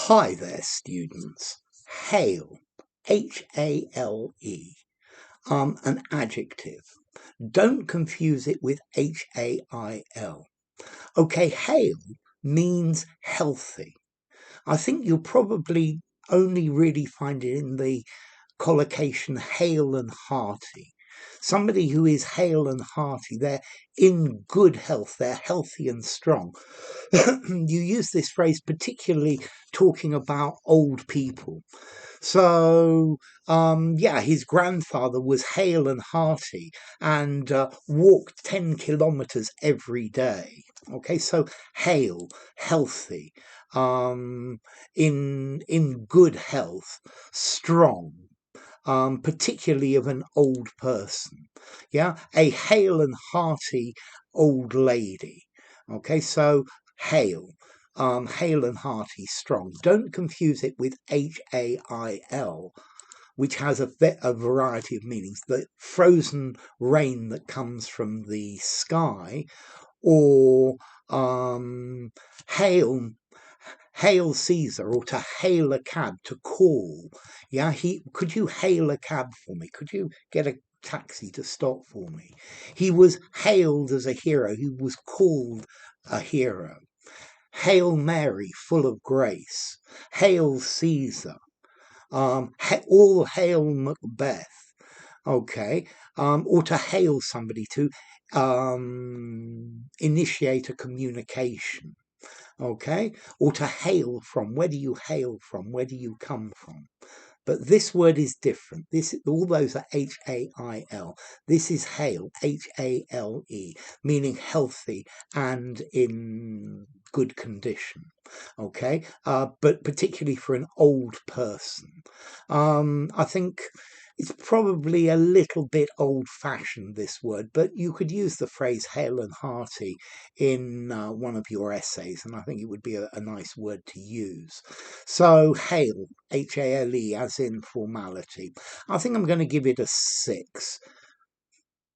Hi there, students. Hale, Hale, an adjective. Don't confuse it with Hail. Okay, Hale means healthy. I think you'll probably only really find it in the collocation Hale and Hearty. Somebody who is hale and hearty, they're in good health, they're healthy and strong. You use this phrase particularly talking about old people. So, yeah, his grandfather was hale and hearty and walked 10 kilometers every day. Okay, so hale, healthy, in good health, strong. Particularly of an old person, yeah, a hale and hearty old lady. Okay, so hale, hale and hearty, strong. Don't confuse it with Hail, which has a variety of meanings. The frozen rain that comes from the sky, or hail hail Caesar, or to hail a cab, to call. Yeah, could you hail a cab for me? Could you get a taxi to stop for me? He was hailed as a hero. He was called a hero. Hail Mary, full of grace. Hail Caesar. All hail Macbeth. Okay, or to hail somebody, to initiate a communication. Okay, or to hail from. Where do you hail from? Where do you come from? But this word is different. All those are Hail. This is hale, Hale, meaning healthy and in good condition. Okay, but particularly for an old person. I think it's probably a little bit old-fashioned, this word, but you could use the phrase hale and hearty in one of your essays, and I think it would be a nice word to use. So hale, Hale, as in formality. I think I'm going to give it a 6.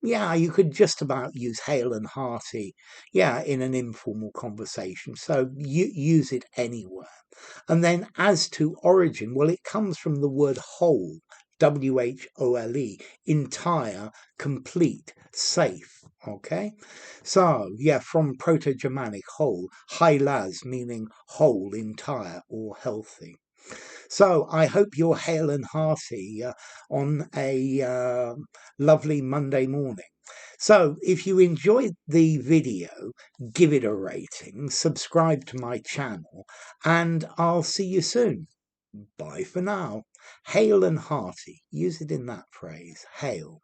Yeah, you could just about use hale and hearty, yeah, in an informal conversation. So you use it anywhere. And then as to origin, well, it comes from the word whole, Whole, entire, complete, safe. Okay, so yeah, from Proto-Germanic whole, hylas, meaning whole, entire, or healthy. So I hope you're hale and hearty on a lovely Monday morning. So if you enjoyed the video, give it a rating, subscribe to my channel, and I'll see you soon. Bye for now. Hale and hearty. Use it in that phrase. Hale.